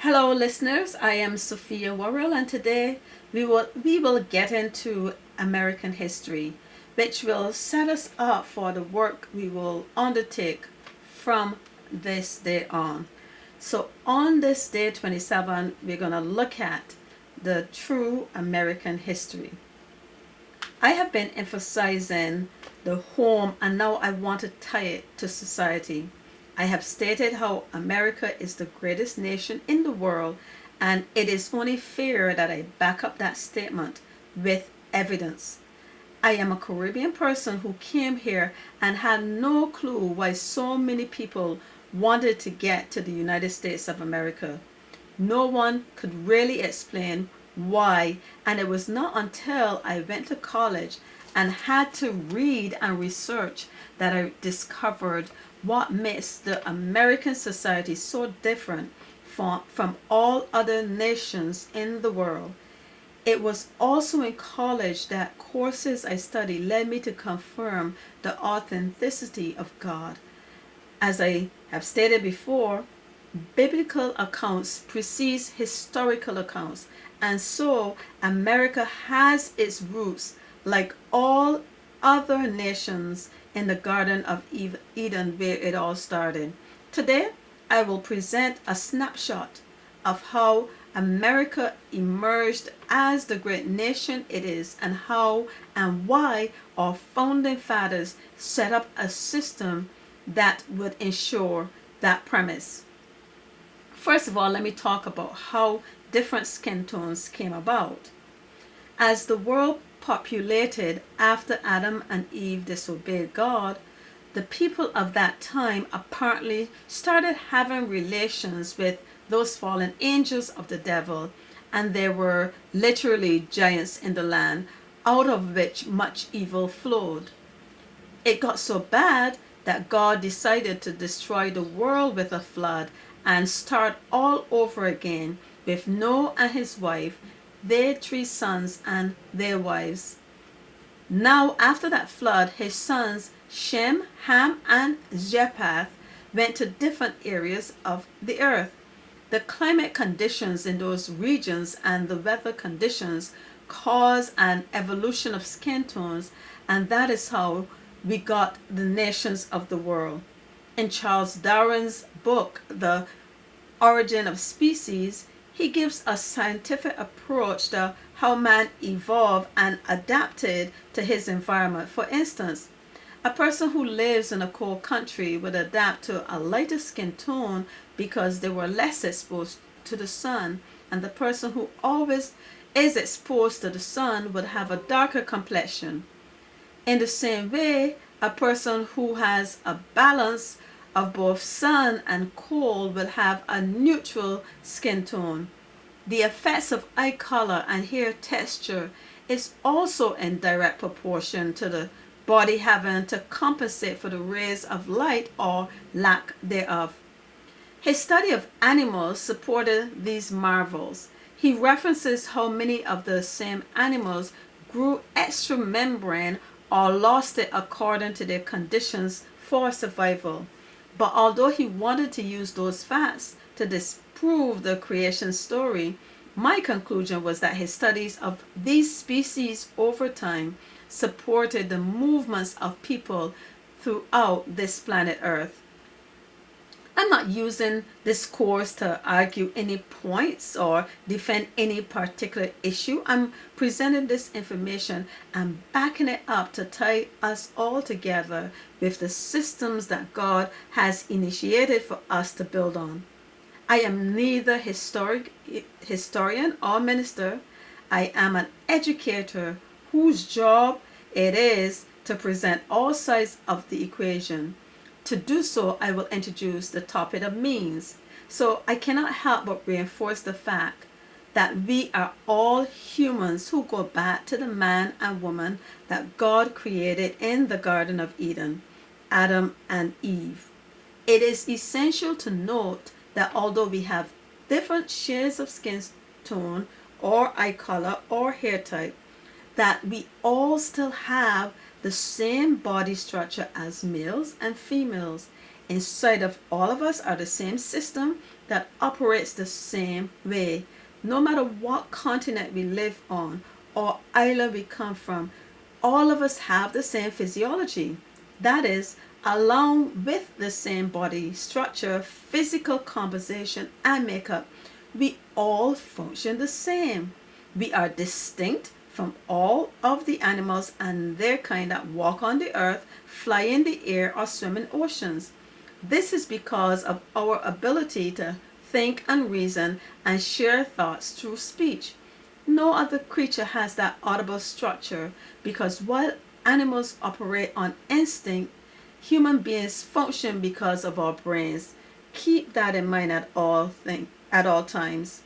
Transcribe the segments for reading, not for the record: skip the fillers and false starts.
Hello, listeners. I am Sophia Worrell, and today we will get into American history, which will set us up for the work we will undertake from this day on. So, on this day 27, we're going to look at the true American history. I have been emphasizing the home, and now I want to tie it to society. I have stated how America is the greatest nation in the world, and it is only fair that I back up that statement with evidence. I am a Caribbean person who came here and had no clue why so many people wanted to get to the United States of America. No one could really explain why, and it was not until I went to college and had to read and research that I discovered what makes the American society so different from all other nations in the world. It was also in college that courses I studied led me to confirm the authenticity of God. As I have stated before, biblical accounts precedes historical accounts, and so America has its roots, like all other nations, in the Garden of Eden, where it all started. Today, I will present a snapshot of how America emerged as the great nation it is, and how and why our founding fathers set up a system that would ensure that premise. First of all, let me talk about how different skin tones came about. As the world populated after Adam and Eve disobeyed God, the people of that time apparently started having relations with those fallen angels of the devil, and there were literally giants in the land, out of which much evil flowed. It got so bad that God decided to destroy the world with a flood and start all over again with Noah and his wife, their three sons, and their wives. Now, after that flood, his sons Shem, Ham, and Japheth went to different areas of the earth. The climate conditions in those regions and the weather conditions cause an evolution of skin tones, and that is how we got the nations of the world. In Charles Darwin's book, The Origin of Species, he gives a scientific approach to how man evolved and adapted to his environment. For instance, a person who lives in a cold country would adapt to a lighter skin tone because they were less exposed to the sun, and the person who always is exposed to the sun would have a darker complexion. In the same way, a person who has a balance of both sun and cold will have a neutral skin tone. The effects of eye color and hair texture is also in direct proportion to the body having to compensate for the rays of light or lack thereof. His study of animals supported these marvels. He references how many of the same animals grew extra membrane or lost it according to their conditions for survival. But although he wanted to use those facts to disprove the creation story, my conclusion was that his studies of these species over time supported the movements of people throughout this planet Earth. I'm not using this course to argue any points or defend any particular issue. I'm presenting this information and backing it up to tie us all together with the systems that God has initiated for us to build on. I am neither historian or minister. I am an educator whose job it is to present all sides of the equation. To do so, I will introduce the topic of means. So I cannot help but reinforce the fact that we are all humans who go back to the man and woman that God created in the Garden of Eden, Adam and Eve. It is essential to note that although we have different shades of skin tone or eye color or hair type, that we all still have the same body structure as males and females. inside of all of us are the same system that operates the same way. No matter what continent we live on or island we come from, all of us have the same physiology. That is, along with the same body structure, physical composition, and makeup, we all function the same. We are distinct from all of the animals and their kind that walk on the earth, fly in the air, or swim in oceans. This is because of our ability to think and reason and share thoughts through speech. No other creature has that audible structure because while animals operate on instinct, human beings function because of our brains. Keep that in mind at all times.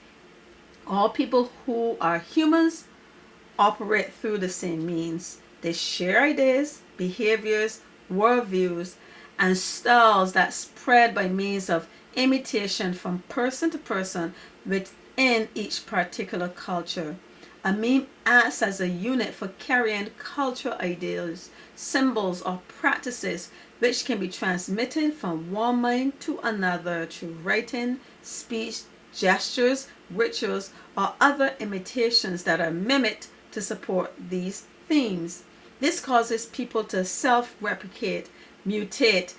All people who are humans operate through the same means. They share ideas, behaviors, worldviews, and styles that spread by means of imitation from person to person within each particular culture. A meme acts as a unit for carrying cultural ideas, symbols, or practices which can be transmitted from one mind to another through writing, speech, gestures, rituals, or other imitations that are mimicked to support these themes. This causes people to self replicate, mutate,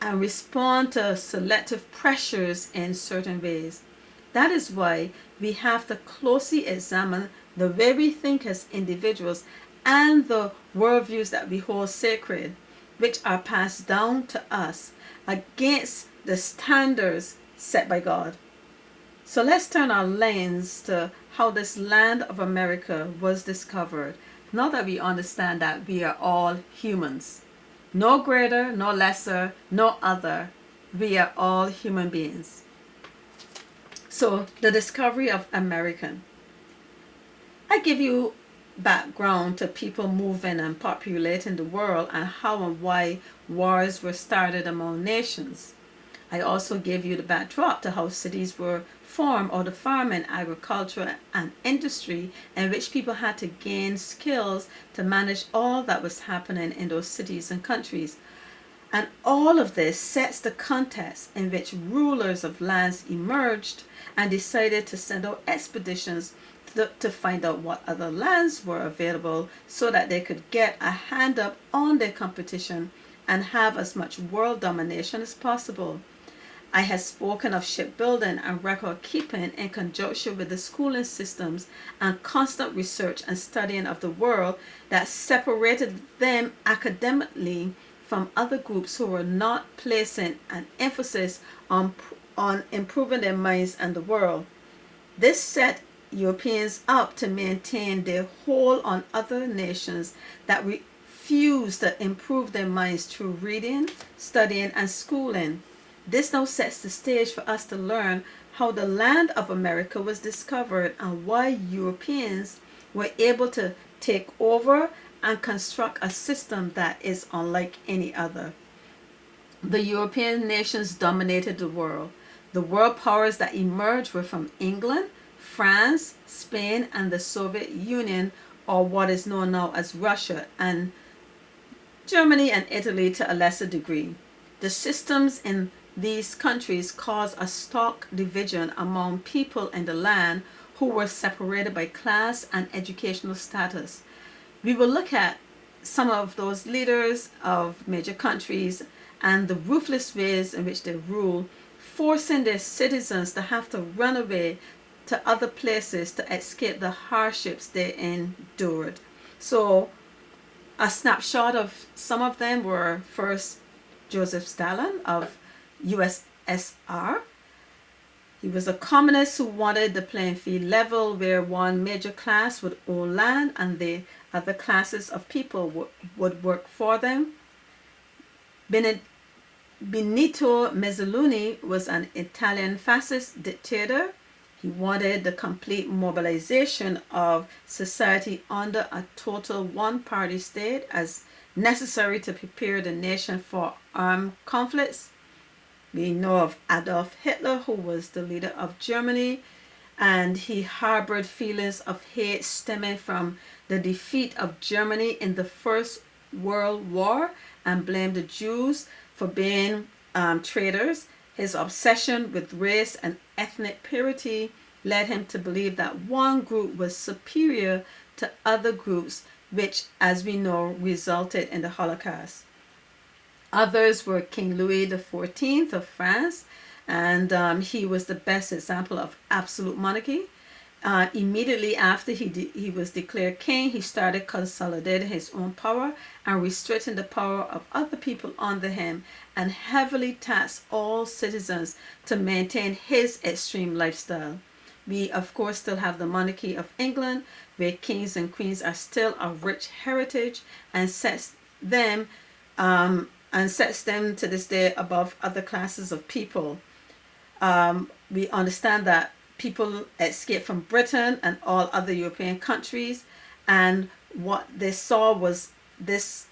and respond to selective pressures in certain ways. That is why we have to closely examine the way we think as individuals and the worldviews that we hold sacred, which are passed down to us against the standards set by God. So let's turn our lens to how this land of America was discovered. Now that we understand that we are all humans, no greater, no lesser, no other. We are all human beings. So the discovery of American. I give you background to people moving and populating the world and how and why wars were started among nations. I also gave you the backdrop to how cities were formed or the farming, agriculture, and industry in which people had to gain skills to manage all that was happening in those cities and countries. And all of this sets the context in which rulers of lands emerged and decided to send out expeditions to find out what other lands were available so that they could get a hand up on their competition and have as much world domination as possible. I have spoken of shipbuilding and record keeping in conjunction with the schooling systems and constant research and studying of the world that separated them academically from other groups who were not placing an emphasis on improving their minds and the world. This set Europeans up to maintain their hold on other nations that refuse to improve their minds through reading, studying, and schooling. This now sets the stage for us to learn how the land of America was discovered and why Europeans were able to take over and construct a system that is unlike any other. The European nations dominated the world. The world powers that emerged were from England, France, Spain, and the Soviet Union, or what is known now as Russia, and Germany and Italy to a lesser degree. The systems in these countries caused a stark division among people in the land who were separated by class and educational status. We will look at some of those leaders of major countries and the ruthless ways in which they rule, forcing their citizens to have to run away to other places to escape the hardships they endured. So, a snapshot of some of them were first Joseph Stalin of USSR. He was a communist who wanted the playing field level where one major class would own land and the other classes of people would work for them. Benito Mussolini was an Italian fascist dictator. He wanted the complete mobilization of society under a total one-party state as necessary to prepare the nation for armed conflicts. We know of Adolf Hitler, who was the leader of Germany, and he harbored feelings of hate stemming from the defeat of Germany in the First World War and blamed the Jews for being traders. His obsession with race and ethnic purity led him to believe that one group was superior to other groups, which, as we know, resulted in the Holocaust. Others were King Louis XIV of France, and he was the best example of absolute monarchy. Immediately after he was declared king, he started consolidating his own power and restricting the power of other people under him, and heavily taxed all citizens to maintain his extreme lifestyle. We, of course, still have the monarchy of England, where kings and queens are still a rich heritage, and sets them to this day above other classes of people. We understand that people escaped from Britain and all other European countries, and what they saw was this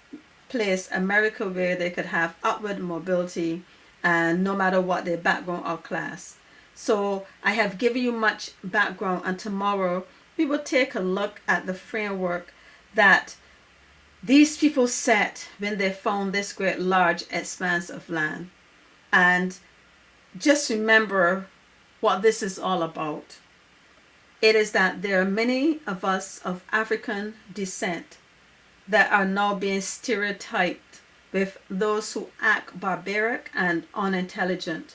place, America, where they could have upward mobility, and no matter what their background or class. So I have given you much background, and tomorrow we will take a look at the framework that these people set when they found this great large expanse of land. And just remember what this is all about. It is that there are many of us of African descent that are now being stereotyped with those who act barbaric and unintelligent.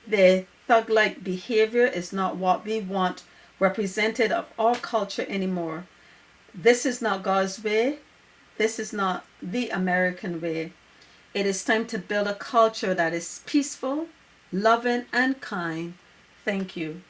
Their thug-like behavior is not what we want represented of our culture anymore. This is not God's way. This is not the American way. It is time to build a culture that is peaceful, loving, and kind. Thank you.